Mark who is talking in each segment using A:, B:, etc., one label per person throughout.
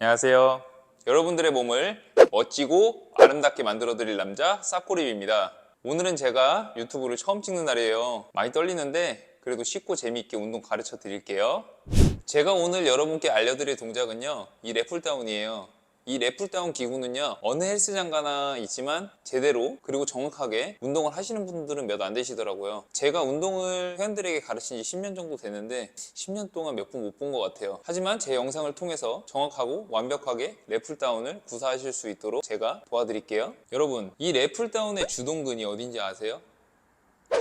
A: 안녕하세요. 여러분들의 몸을 멋지고 아름답게 만들어 드릴 남자 싸꼬립입니다. 오늘은 제가 유튜브를 처음 찍는 날이에요. 많이 떨리는데 그래도 쉽고 재미있게 운동 가르쳐 드릴게요. 제가 오늘 여러분께 알려드릴 동작은요, 이 랩풀다운이에요. 이 랩풀다운 기구는요, 어느 헬스장 가나 있지만 제대로 그리고 정확하게 운동을 하시는 분들은 몇 안 되시더라고요. 제가 운동을 회원들에게 가르친 지 10년 정도 됐는데 10년 동안 몇 분 못 본 것 같아요. 하지만 제 영상을 통해서 정확하고 완벽하게 랩풀다운을 구사하실 수 있도록 제가 도와드릴게요. 여러분, 이 랩풀다운의 주동근이 어딘지 아세요?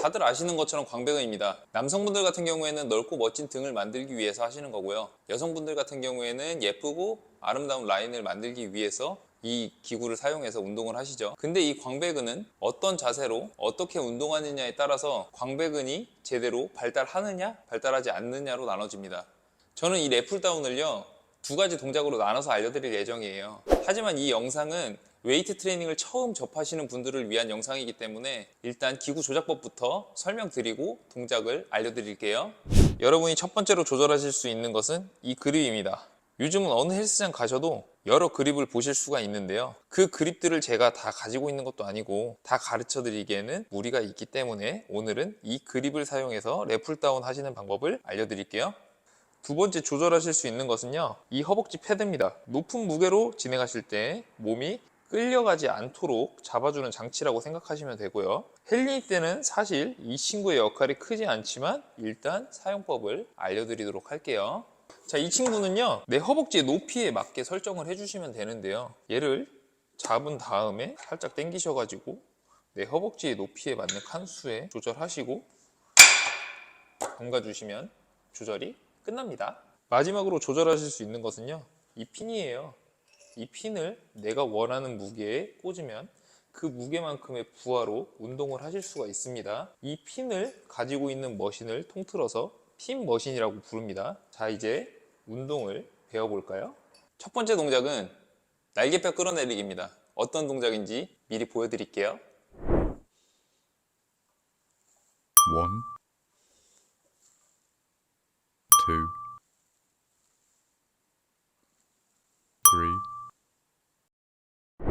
A: 다들 아시는 것처럼 광배근입니다. 남성분들 같은 경우에는 넓고 멋진 등을 만들기 위해서 하시는 거고요. 여성분들 같은 경우에는 예쁘고 아름다운 라인을 만들기 위해서 이 기구를 사용해서 운동을 하시죠. 근데 이 광배근은 어떤 자세로 어떻게 운동하느냐에 따라서 광배근이 제대로 발달하느냐 발달하지 않느냐로 나눠집니다. 저는 이 랩풀다운을요, 두 가지 동작으로 나눠서 알려드릴 예정이에요. 하지만 이 영상은 웨이트 트레이닝을 처음 접하시는 분들을 위한 영상이기 때문에 일단 기구 조작법부터 설명드리고 동작을 알려드릴게요. 여러분이 첫 번째로 조절하실 수 있는 것은 이 그립입니다. 요즘은 어느 헬스장 가셔도 여러 그립을 보실 수가 있는데요, 그 그립들을 제가 다 가지고 있는 것도 아니고 다 가르쳐 드리기에는 무리가 있기 때문에 오늘은 이 그립을 사용해서 랩풀다운 하시는 방법을 알려드릴게요. 두 번째 조절하실 수 있는 것은요, 이 허벅지 패드입니다. 높은 무게로 진행하실 때 몸이 끌려가지 않도록 잡아주는 장치라고 생각하시면 되고요. 헬린이 때는 사실 이 친구의 역할이 크지 않지만 일단 사용법을 알려드리도록 할게요. 자, 이 친구는요, 내 허벅지의 높이에 맞게 설정을 해주시면 되는데요, 얘를 잡은 다음에 살짝 당기셔가지고 내 허벅지의 높이에 맞는 칸수에 조절하시고 담가주시면 조절이 끝납니다. 마지막으로 조절하실 수 있는 것은요, 이 핀이에요. 이 핀을 내가 원하는 무게에 꽂으면 그 무게만큼의 부하로 운동을 하실 수가 있습니다. 이 핀을 가지고 있는 머신을 통틀어서 핀 머신이라고 부릅니다. 자, 이제 운동을 배워볼까요? 첫 번째 동작은 날개뼈 끌어내리기입니다. 어떤 동작인지 미리 보여드릴게요.
B: 1, 2, 3,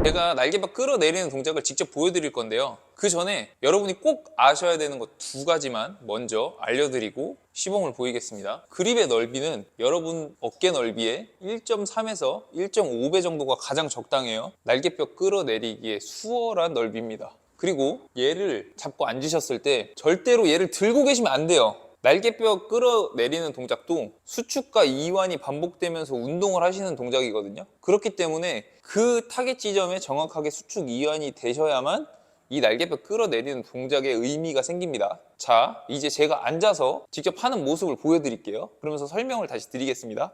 A: 제가 날개뼈 끌어내리는 동작을 직접 보여드릴 건데요, 그 전에 여러분이 꼭 아셔야 되는 것 두 가지만 먼저 알려드리고 시범을 보이겠습니다. 그립의 넓이는 여러분 어깨 넓이의 1.3에서 1.5배 정도가 가장 적당해요. 날개뼈 끌어내리기의 수월한 넓이입니다. 그리고 얘를 잡고 앉으셨을 때 절대로 얘를 들고 계시면 안 돼요. 날개뼈 끌어내리는 동작도 수축과 이완이 반복되면서 운동을 하시는 동작이거든요. 그렇기 때문에 그 타겟 지점에 정확하게 수축 이완이 되셔야만 이 날개뼈 끌어내리는 동작의 의미가 생깁니다. 자, 이제 제가 앉아서 직접 하는 모습을 보여드릴게요. 그러면서 설명을 다시 드리겠습니다.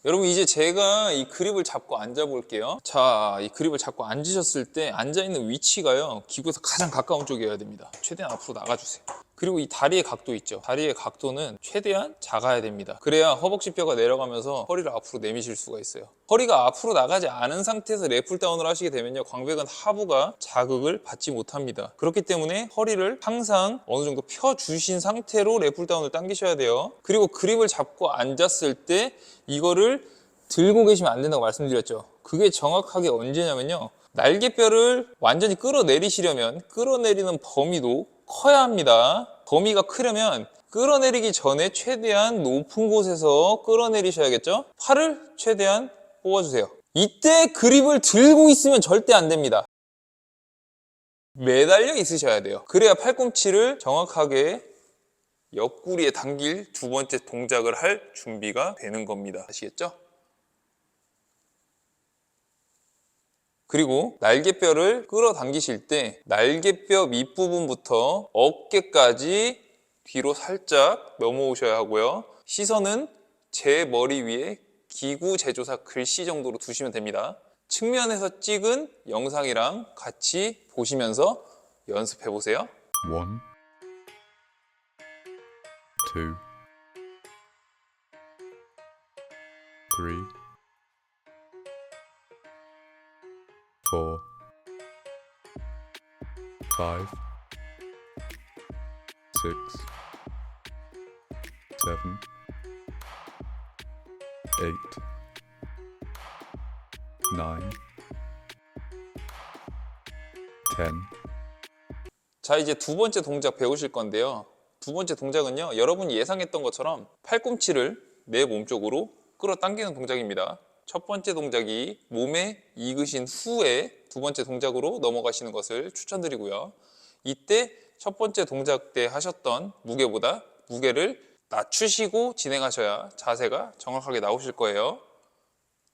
A: 여러분, 이제 제가 이 그립을 잡고 앉아 볼게요. 자, 이 그립을 잡고 앉으셨을 때 앉아있는 위치가요, 기구에서 가장 가까운 쪽이어야 됩니다. 최대한 앞으로 나가주세요. 그리고 이 다리의 각도 있죠, 다리의 각도는 최대한 작아야 됩니다. 그래야 허벅지뼈가 내려가면서 허리를 앞으로 내미실 수가 있어요. 허리가 앞으로 나가지 않은 상태에서 랩풀다운을 하시게 되면요, 광배근 하부가 자극을 받지 못합니다. 그렇기 때문에 허리를 항상 어느 정도 펴주신 상태로 랩풀다운을 당기셔야 돼요. 그리고 그립을 잡고 앉았을 때 이거를 들고 계시면 안 된다고 말씀드렸죠. 그게 정확하게 언제냐면요, 날개뼈를 완전히 끌어내리시려면 끌어내리는 범위도 커야 합니다. 범위가 크려면 끌어내리기 전에 최대한 높은 곳에서 끌어내리셔야겠죠. 팔을 최대한 뽑아주세요. 이때 그립을 들고 있으면 절대 안 됩니다. 매달려 있으셔야 돼요. 그래야 팔꿈치를 정확하게 옆구리에 당길 두 번째 동작을 할 준비가 되는 겁니다. 아시겠죠? 그리고 날개뼈를 끌어당기실 때 날개뼈 밑부분부터 어깨까지 뒤로 살짝 넘어오셔야 하고요. 시선은 제 머리 위에 기구 제조사 글씨 정도로 두시면 됩니다. 측면에서 찍은 영상이랑 같이 보시면서 연습해 보세요.
B: 1, 2, 3, 4, 5, 6, 7, 8, 9 10
A: 자, 이제 두 번째 동작 배우실 건데요. 두 번째 동작은요, 여러분이 예상했던 것처럼 팔꿈치를 내 몸 쪽으로 끌어당기는 동작입니다. 첫 번째 동작이 몸에 익으신 후에 두 번째 동작으로 넘어가시는 것을 추천드리고요. 이때 첫 번째 동작 때 하셨던 무게보다 무게를 낮추시고 진행하셔야 자세가 정확하게 나오실 거예요.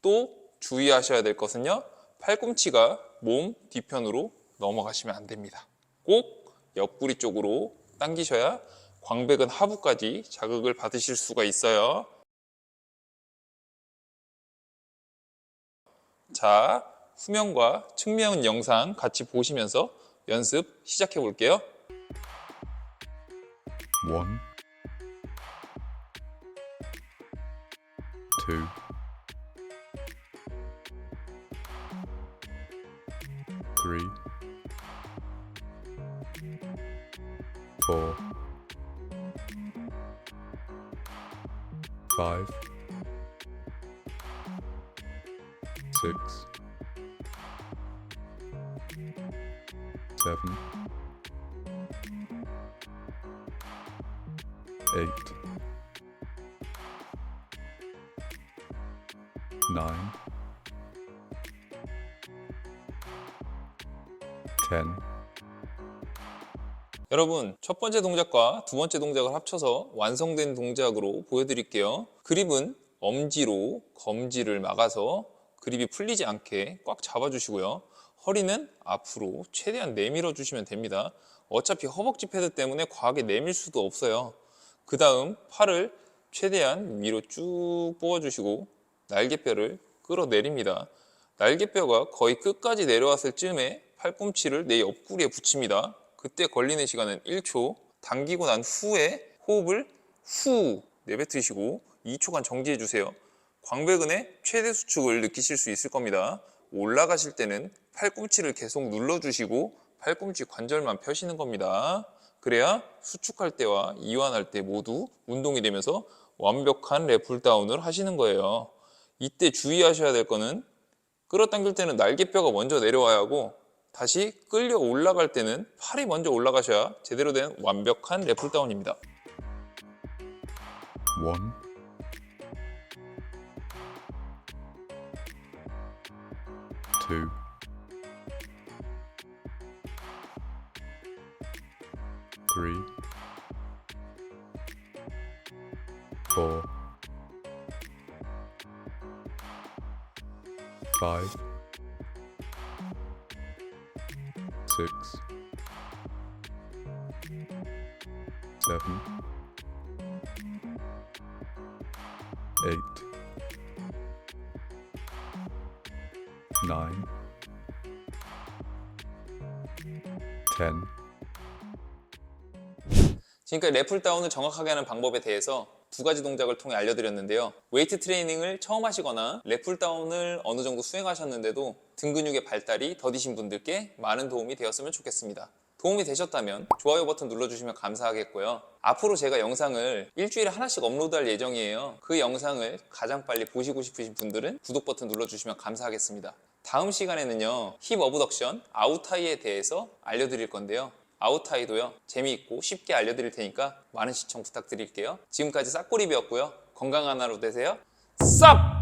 A: 또 주의하셔야 될 것은요, 팔꿈치가 몸 뒤편으로 넘어가시면 안 됩니다. 꼭 옆구리 쪽으로 당기셔야 광배근 하부까지 자극을 받으실 수가 있어요. 자, 후면과 측면 영상 같이 보시면서 연습 시작해 볼게요.
B: 1 2 3 4 5 6 7 8 9 10
A: 여러분, 첫 번째 동작과 두 번째 동작을 합쳐서 완성된 동작으로 보여드릴게요. 그립은 엄지로 검지를 막아서 그립이 풀리지 않게 꽉 잡아주시고요. 허리는 앞으로 최대한 내밀어 주시면 됩니다. 어차피 허벅지 패드 때문에 과하게 내밀 수도 없어요. 그 다음 팔을 최대한 위로 쭉 뽑아주시고 날개뼈를 끌어내립니다. 날개뼈가 거의 끝까지 내려왔을 즈음에 팔꿈치를 내 옆구리에 붙입니다. 그때 걸리는 시간은 1초. 당기고 난 후에 호흡을 후 내뱉으시고 2초간 정지해 주세요. 광배근의 최대 수축을 느끼실 수 있을 겁니다. 올라가실 때는 팔꿈치를 계속 눌러주시고 팔꿈치 관절만 펴시는 겁니다. 그래야 수축할 때와 이완할 때 모두 운동이 되면서 완벽한 랩풀다운을 하시는 거예요. 이때 주의하셔야 될 거는 끌어당길 때는 날개뼈가 먼저 내려와야 하고 다시 끌려 올라갈 때는 팔이 먼저 올라가셔야 제대로 된 완벽한 랩풀다운입니다.
B: 1 2 3 4 5 6 7 8 9 10
A: 지금까지 랩풀다운을 정확하게 하는 방법에 대해서 두 가지 동작을 통해 알려드렸는데요. 웨이트 트레이닝을 처음 하시거나 랩풀다운을 어느 정도 수행하셨는데도 등 근육의 발달이 더디신 분들께 많은 도움이 되었으면 좋겠습니다. 도움이 되셨다면 좋아요 버튼 눌러주시면 감사하겠고요. 앞으로 제가 영상을 일주일에 하나씩 업로드할 예정이에요. 그 영상을 가장 빨리 보시고 싶으신 분들은 구독 버튼 눌러주시면 감사하겠습니다. 다음 시간에는요, 힙 어브덕션 아웃하이에 대해서 알려드릴 건데요. 아웃하이도요, 재미있고 쉽게 알려드릴 테니까 많은 시청 부탁드릴게요. 지금까지 싹꼬리비였고요. 건강한 하루 되세요. 쌉!